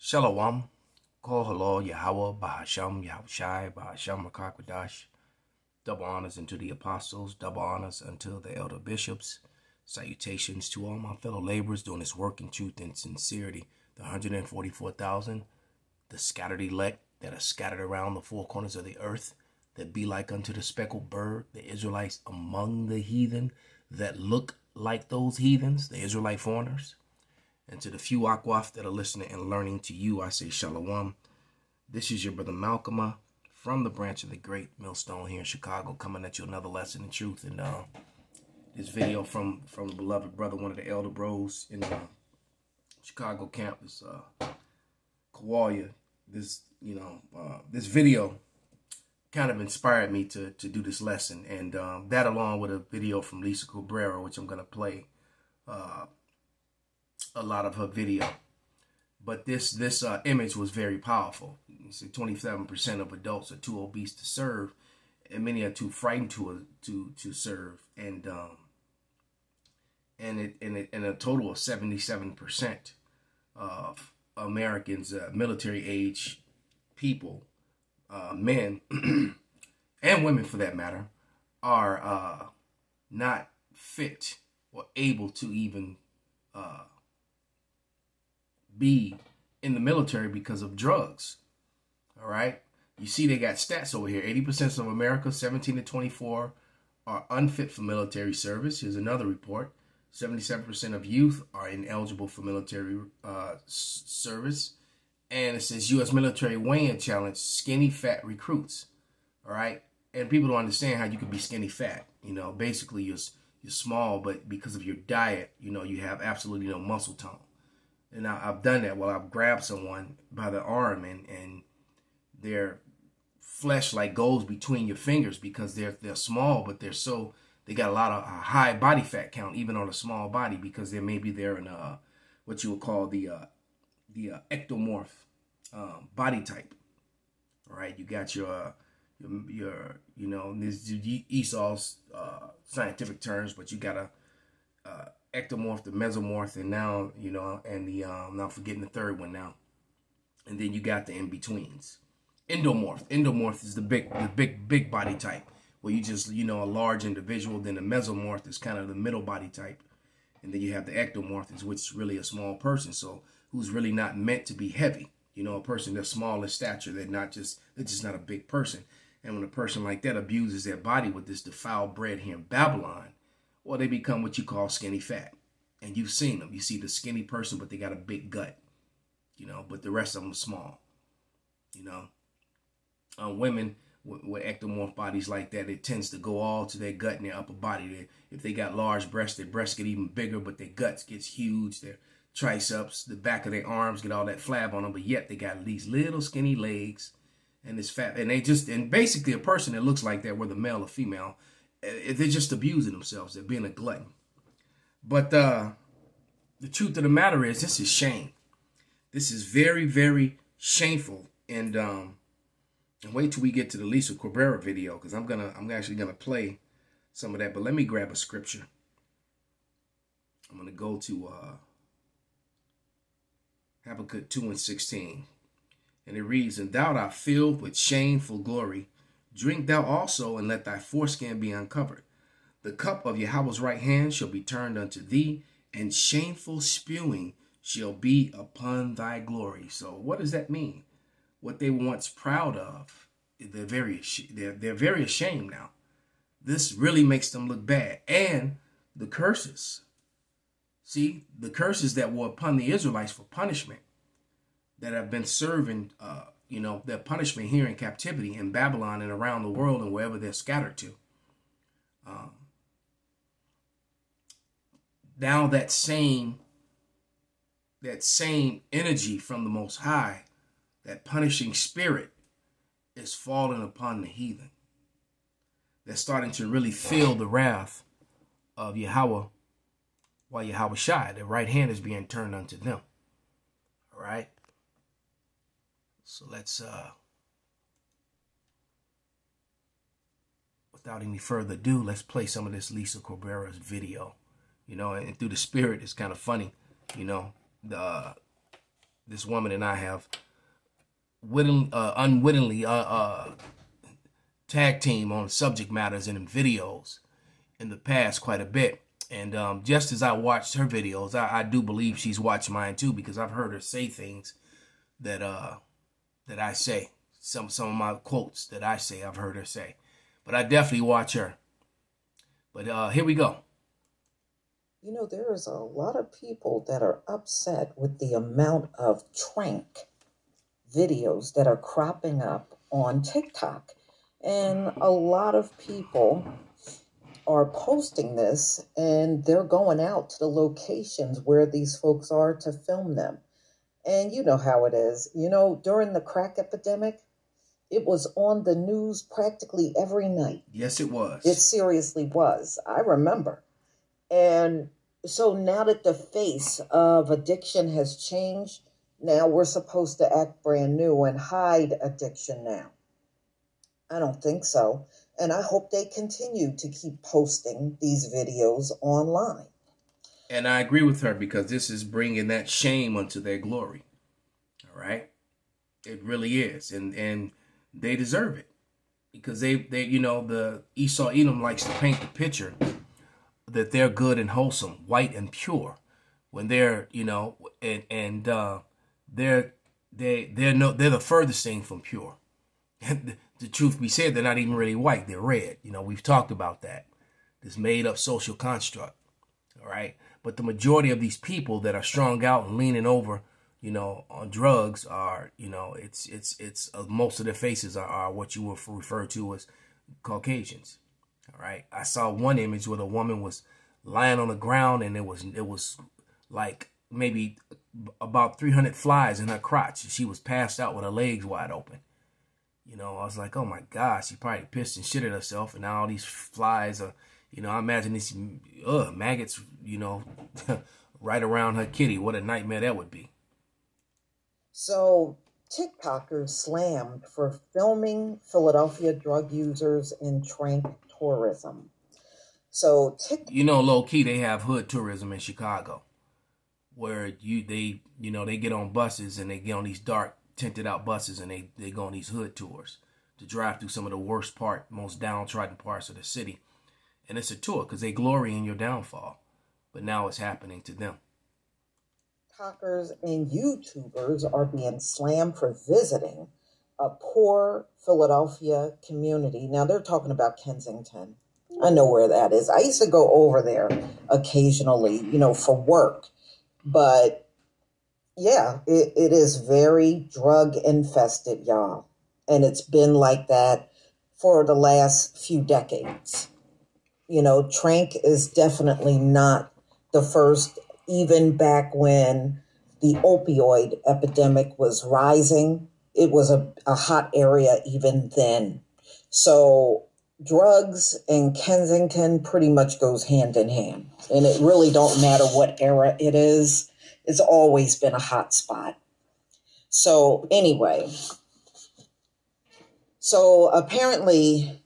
Shalom, Kol Halal Yahweh, Bahasham Yahushai, Bahasham Rakakwadash. Double honors unto the apostles, double honors unto the elder bishops. Salutations to all my fellow laborers doing this work in truth and sincerity. The 144,000, the scattered elect that are scattered around the four corners of the earth, that be like unto the speckled bird, the Israelites among the heathen that look like those heathens, the Israelite foreigners. And to the few Akwaf that are listening and learning, to you, I say Shalom. This is your brother Malcolm from the branch of the Great Millstone here in Chicago, coming at you another lesson in truth. And this video from the beloved brother, one of the elder bros in the Chicago campus, Kawalia. This video kind of inspired me to do this lesson, and that along with a video from Lisa Cabrera, which I'm going to play a lot of her video. But this image was very powerful. You see, 27% of adults are too obese to serve, and many are too frightened to serve. And a total of 77% of Americans, military age people, men and women for that matter, are not fit or able to even be in the military because of drugs. All right. You see, they got stats over here. 80% of America, 17 to 24, are unfit for military service. Here's another report. 77% of youth are ineligible for military service. And it says U.S. military weigh-in challenge, skinny fat recruits. All right. And people don't understand how you can be skinny fat. You know, basically you're small, but because of your diet, you know, you have absolutely no muscle tone. And I've done that. Well, I've grabbed someone by the arm and their flesh like goes between your fingers because they're small, but they got a lot of high body fat count even on a small body because they're in what you would call the ectomorph body type. All right, you got your this Esau's scientific terms, but you got a ectomorph, the mesomorph, and now, and the, I'm not forgetting the third one now. And then you got the in-betweens. Endomorph. Endomorph is the big body type, where you just, a large individual. Then the mesomorph is kind of the middle body type. And then you have the ectomorph, which is really a small person. So who's really not meant to be heavy. A person that's small in stature, they're just not a big person. And when a person like that abuses their body with this defiled bread here in Babylon, well, they become what you call skinny fat. And you've seen them. You see the skinny person, but they got a big gut, but the rest of them are small, women with ectomorph bodies like that, it tends to go all to their gut and their upper body. If they got large breasts, their breasts get even bigger, but their guts gets huge. Their triceps, the back of their arms get all that flab on them, but yet they got these little skinny legs and this fat. And basically a person that looks like that, whether male or female, they're just abusing themselves. They're being a glutton. But the truth of the matter is, this is shame. This is very, very shameful. And wait till we get to the Lisa Cabrera video, because I'm actually gonna play some of that. But let me grab a scripture. I'm gonna go to Habakkuk 2:16, and it reads, "And thou art filled with shameful glory. Drink thou also, and let thy foreskin be uncovered. The cup of Yahweh's right hand shall be turned unto thee, and shameful spewing shall be upon thy glory." So what does that mean? What they were once proud of, they're very ashamed now. This really makes them look bad. And the curses. See, the curses that were upon the Israelites for punishment, that have been serving their punishment here in captivity in Babylon and around the world and wherever they're scattered to. Now that same energy from the Most High, that punishing spirit, is falling upon the heathen. They're starting to really feel the wrath of Yahweh, while Yahweh Shai, their right hand, is being turned unto them. All right. So let's, without any further ado, let's play some of this Lisa Cabrera's video. And through the spirit, it's kind of funny, the this woman and I have unwittingly tag team on subject matters and in videos in the past quite a bit. And just as I watched her videos, I do believe she's watched mine too, because I've heard her say things that I say. Some of my quotes that I say, I've heard her say. But I definitely watch her. But here we go. You know, there is a lot of people that are upset with the amount of trank videos that are cropping up on TikTok. And a lot of people are posting this, and they're going out to the locations where these folks are to film them. And you know how it is. You know, during the crack epidemic, it was on the news practically every night. Yes, it was. It seriously was. I remember. And so now that the face of addiction has changed, now we're supposed to act brand new and hide addiction now. I don't think so. And I hope they continue to keep posting these videos online. And I agree with her, because this is bringing that shame unto their glory. All right? It really is. And they deserve it, because they you know, the Esau Edom likes to paint the picture that they're good and wholesome, white and pure, when they're, you know, and they're the furthest thing from pure. And the truth be said, they're not even really white, they're red. You know, we've talked about that, this made up social construct. All right? But the majority of these people that are strung out and leaning over, you know, on drugs are, you know, it's most of their faces are what you would refer to as Caucasians. All right. I saw one image where the woman was lying on the ground, and it was like maybe about 300 flies in her crotch. She was passed out with her legs wide open. You know, I was like, oh my gosh, she probably pissed and shitted herself, and now all these flies are, you know, I imagine these maggots, you know, right around her kitty. What a nightmare that would be. So TikTokers slammed for filming Philadelphia drug users in trank tourism. So you know, low key, they have hood tourism in Chicago, where they get on buses, and they get on these dark tinted out buses, and they go on these hood tours to drive through some of the worst most downtrodden parts of the city. And it's a tour because they glory in your downfall, but now it's happening to them. TikTokers and YouTubers are being slammed for visiting a poor Philadelphia community. Now they're talking about Kensington. I know where that is. I used to go over there occasionally, you know, for work. But yeah, it is very drug infested, y'all. And it's been like that for the last few decades. You know, trank is definitely not the first. Even back when the opioid epidemic was rising, it was a hot area even then. So drugs and Kensington pretty much goes hand in hand. And it really don't matter what era it is. It's always been a hot spot. So anyway, so apparently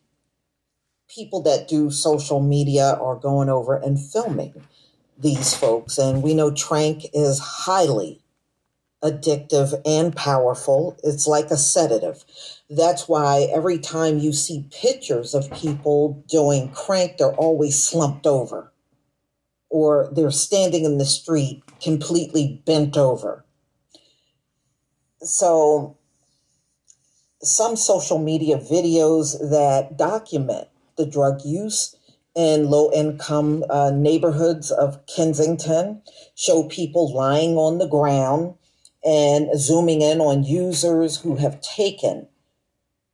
people that do social media are going over and filming these folks. And we know trank is highly addictive and powerful. It's like a sedative. That's why every time you see pictures of people doing crank, they're always slumped over, or they're standing in the street completely bent over. So some social media videos that document the drug use in low-income neighborhoods of Kensington show people lying on the ground and zooming in on users who have taken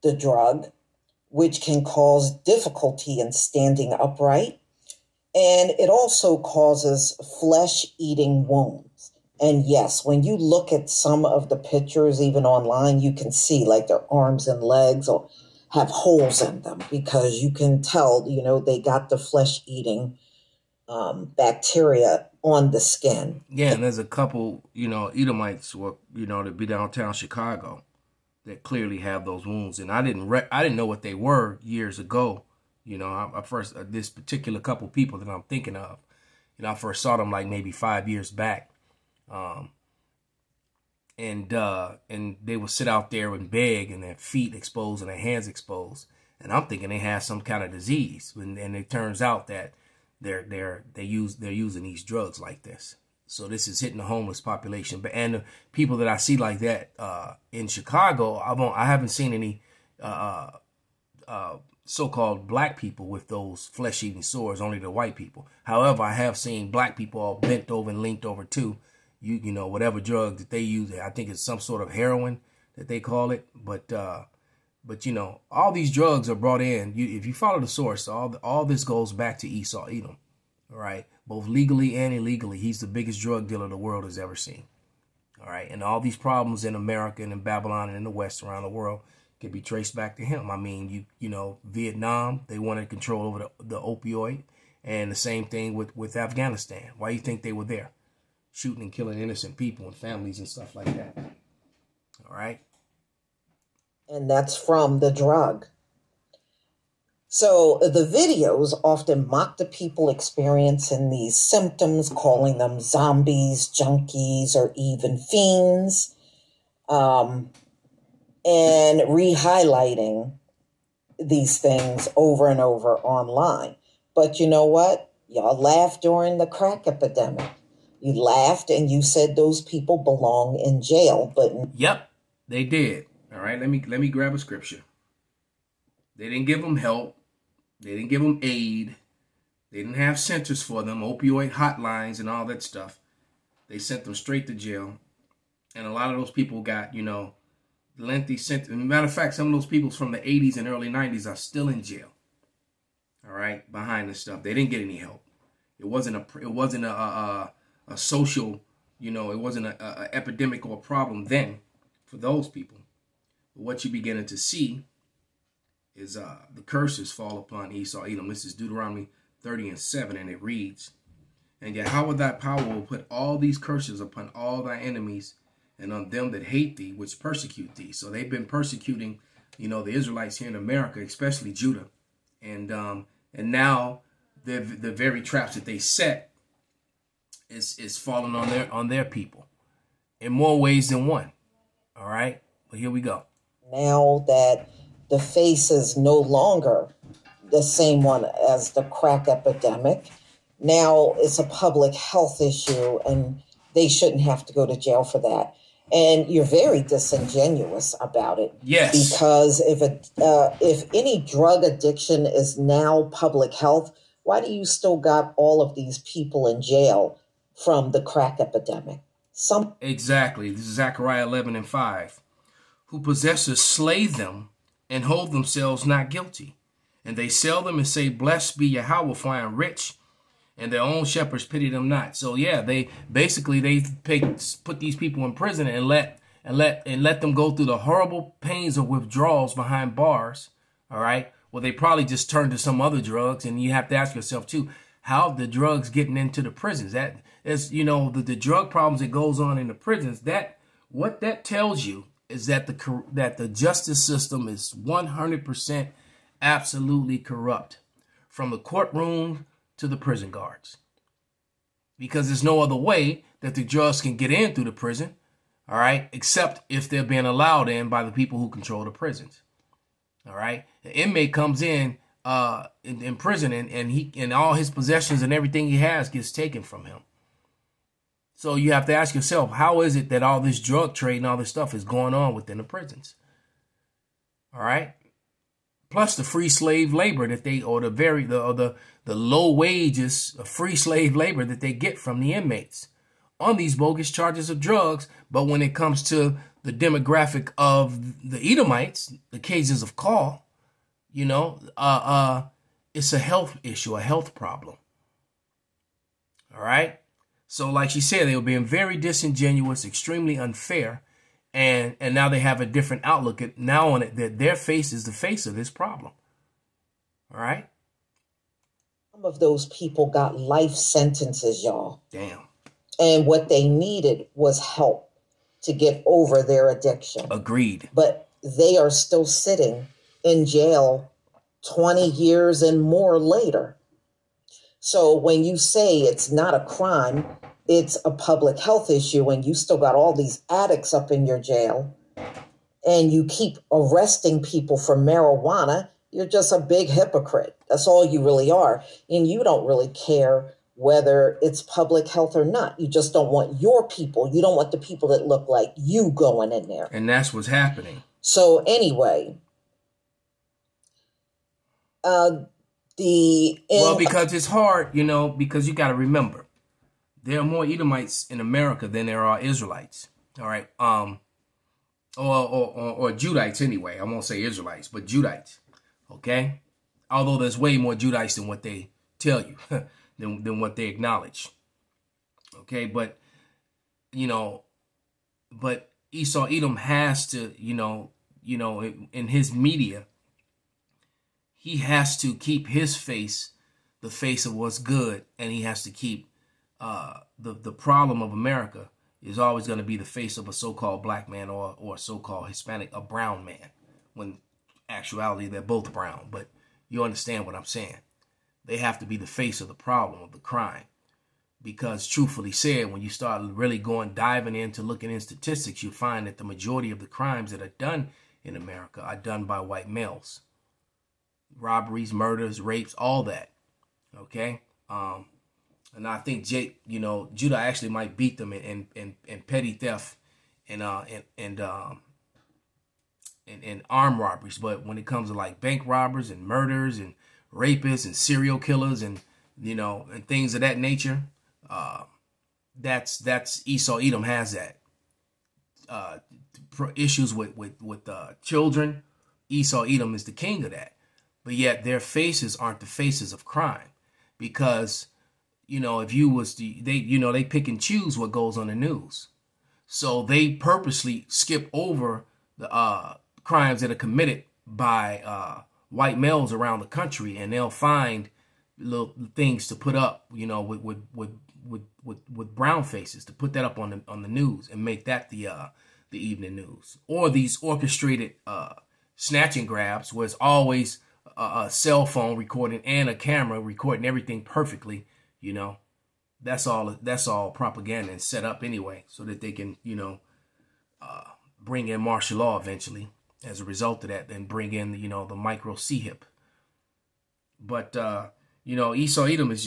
the drug, which can cause difficulty in standing upright. And it also causes flesh-eating wounds. And yes, when you look at some of the pictures, even online, you can see like their arms and legs or have holes in them, because you can tell, you know, they got the flesh-eating bacteria on the skin. Yeah, and there's a couple, you know, Edomites, you know, to be downtown Chicago that clearly have those wounds. And I didn't know what they were years ago. You know, I first, this particular couple people that I'm thinking of, you know, I first saw them like maybe 5 years back. and they would sit out there and beg, and their feet exposed and their hands exposed. And I'm thinking they had some kind of disease, and it turns out that they're using these drugs like this. So this is hitting the homeless population. But and the people that I see like that in Chicago, I haven't seen any so-called black people with those flesh-eating sores, only the white people. However, I have seen black people all bent over and linked over too. You know, whatever drug that they use, I think it's some sort of heroin that they call it. But you know, all these drugs are brought in. If you follow the source, all this goes back to Esau Edom, all right? Both legally and illegally. He's the biggest drug dealer the world has ever seen, all right? And all these problems in America and in Babylon and in the West around the world can be traced back to him. I mean, you know, Vietnam, they wanted control over the opioid, and the same thing with Afghanistan. Why do you think they were there? Shooting and killing innocent people and families and stuff like that, all right? And that's from the drug. So the videos often mock the people experiencing these symptoms, calling them zombies, junkies, or even fiends, and re-highlighting these things over and over online. But you know what? Y'all laughed during the crack epidemic. You laughed and you said those people belong in jail. But yep, they did. All right, let me grab a scripture. They didn't give them help. They didn't give them aid. They didn't have centers for them, opioid hotlines and all that stuff. They sent them straight to jail. And a lot of those people got, you know, lengthy sentence. Matter of fact, some of those people from the 80s and early 90s are still in jail. All right, behind this stuff. They didn't get any help. It wasn't a social, you know, it wasn't a epidemic or a problem then for those people. But what you're beginning to see is the curses fall upon Esau Edom. This is Deuteronomy 30:7, and it reads, "And Yahweh thy power will put all these curses upon all thy enemies and on them that hate thee, which persecute thee." So they've been persecuting, you know, the Israelites here in America, especially Judah. And now the very traps that they set is falling on their people in more ways than one. All right, but here we go. Now that the face is no longer the same one as the crack epidemic, now it's a public health issue, and they shouldn't have to go to jail for that. And you're very disingenuous about it. Yes. Because if any drug addiction is now public health, why do you still got all of these people in jail from the crack epidemic? Exactly. This is Zechariah 11:5. "Who possessors slay them and hold themselves not guilty. And they sell them and say, Blessed be Yahweh, for I am rich. And their own shepherds pity them not." So yeah, they put these people in prison and let them go through the horrible pains of withdrawals behind bars. All right. Well, they probably just turned to some other drugs, and you have to ask yourself too, how the drugs getting into the prisons? That is, you know, the drug problems that goes on in the prisons. What that tells you is that the justice system is 100% absolutely corrupt, from the courtroom to the prison guards, because there's no other way that the drugs can get in through the prison, all right, except if they're being allowed in by the people who control the prisons. All right, the inmate comes in prison, and all his possessions and everything he has gets taken from him. So you have to ask yourself, how is it that all this drug trade and all this stuff is going on within the prisons? All right. Plus the free slave labor that the low wages of free slave labor that they get from the inmates on these bogus charges of drugs. But when it comes to the demographic of the Edomites, the cases of call, you know, it's a health issue, a health problem. All right. So like she said, they were being very disingenuous, extremely unfair. And now they have a different outlook now on it, that their face is the face of this problem. All right. Some of those people got life sentences, y'all. Damn. And what they needed was help to get over their addiction. Agreed. But they are still sitting in jail 20 years and more later. So when you say it's not a crime, it's a public health issue and you still got all these addicts up in your jail and you keep arresting people for marijuana, you're just a big hypocrite. That's all you really are. And you don't really care whether it's public health or not. You just don't want your people. You don't want the people that look like you going in there. And that's what's happening. So anyway, well, because it's hard, you know, because you got to remember, there are more Edomites in America than there are Israelites. All right. Or Judites anyway. I won't say Israelites, but Judites. Okay. Although there's way more Judites than what they tell you, than what they acknowledge. Okay. But, you know, but Esau Edom has to, you know, in his media, he has to keep his face, the face of what's good, and he has to keep the problem of America is always going to be the face of a so-called black man or a so-called Hispanic, a brown man, when actuality they're both brown. But you understand what I'm saying. They have to be the face of the problem, of the crime. Because truthfully said, when you start really diving into looking in statistics, you find that the majority of the crimes that are done in America are done by white males. Robberies, murders, rapes, all that. Okay? And I think Judah actually might beat them in petty theft and armed robberies. But when it comes to like bank robbers and murders and rapists and serial killers and and things of that nature, that's Esau Edom has that. Issues with children, Esau Edom is the king of that. But yet their faces aren't the faces of crime, because if you was they pick and choose what goes on the news. So they purposely skip over the crimes that are committed by white males around the country, and they'll find little things to put up, with brown faces, to put that up on the news and make that the evening news. Or these orchestrated snatch and grabs, where it's always a cell phone recording and a camera recording everything perfectly. That's all propaganda and set up anyway, so that they can bring in martial law eventually as a result of that, then bring in the micro C-hip. But Esau Edom is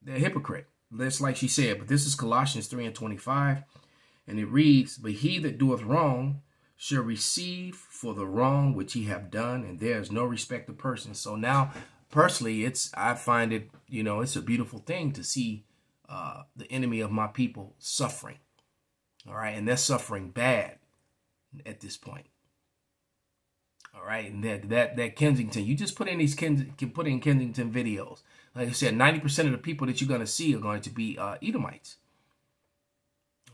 a hypocrite. That's like she said. But this is Colossians 3:25, and it reads, "But he that doeth wrong shall receive for the wrong which he have done, and there is no respect of persons." So now, personally, I find it, it's a beautiful thing to see the enemy of my people suffering. All right, and they're suffering bad at this point. All right, and that Kensington, you just put in Kensington videos. Like I said, 90% of the people that you're going to see are going to be Edomites.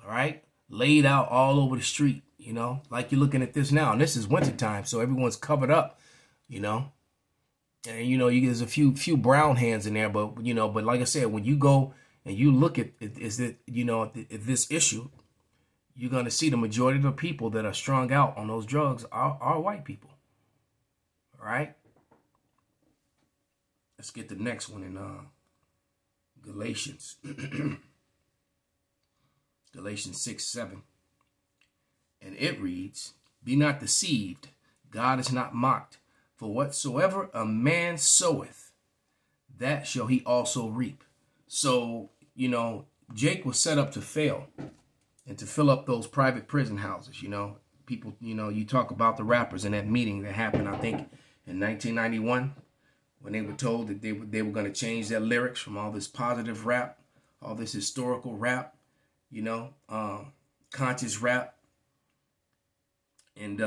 All right, laid out all over the street, like you're looking at this now. And this is wintertime, so everyone's covered up, And there's a few brown hands in there, but but like I said, when you go and you look at this issue, you're going to see the majority of the people that are strung out on those drugs are white people. All right. Let's get the next one in Galatians. Galatians 6:7. And it reads, "Be not deceived, God is not mocked. For whatsoever a man soweth, that shall he also reap." So, Jake was set up to fail and to fill up those private prison houses. People, you talk about the rappers in that meeting that happened, I think, in 1991, when they were told that they were going to change their lyrics from all this positive rap, all this historical rap, conscious rap, and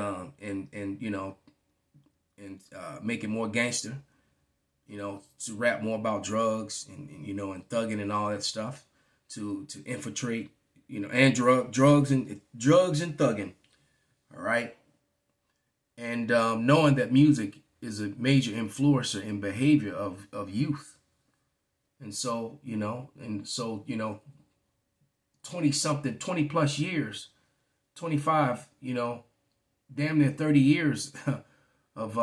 make it more gangster, to rap more about drugs and thugging and all that stuff, to infiltrate, and drugs and thugging. All right. And knowing that music is a major influencer in behavior of youth. And so, 20 plus years, 25, damn near 30 years of,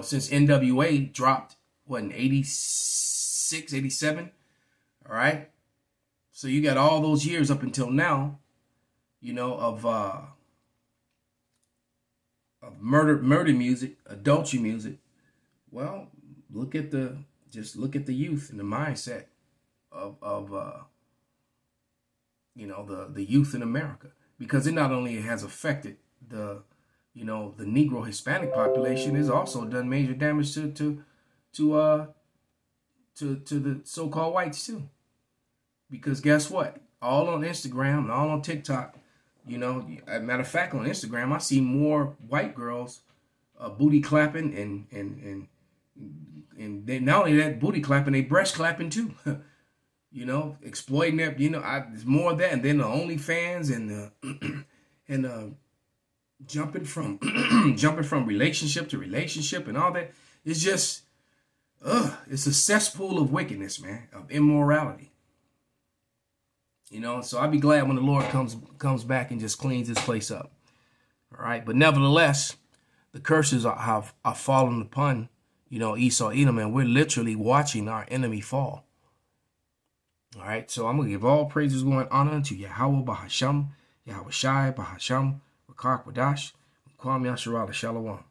since NWA dropped, in 86, 87, All right. So you got all those years up until now, you know, of murder music, adultery music. Well, look at the youth and the mindset of you know, the youth in America, because it not only has affected the, you know, the Negro Hispanic population, it's also done major damage to the so-called whites too. Because guess what? All on Instagram and all on TikTok, you know, as a matter of fact, on Instagram, I see more white girls booty clapping and they, not only that, booty clapping, they breast clapping too. You know, exploiting that. You know, there's more of that, and then the OnlyFans and and jumping from jumping from relationship to relationship and all that. It's just, it's a cesspool of wickedness, man, of immorality. You know, so I'll be glad when the Lord comes back and just cleans this place up. All right, but nevertheless, the curses are fallen upon, you know, Esau, Edom, and we're literally watching our enemy fall. All right, so I'm going to give all praises, glory, and honor unto Yahweh Bahasham, Yahweh Shai Bahasham, Rakar Kwadash, Kwam Yasharala Shalom.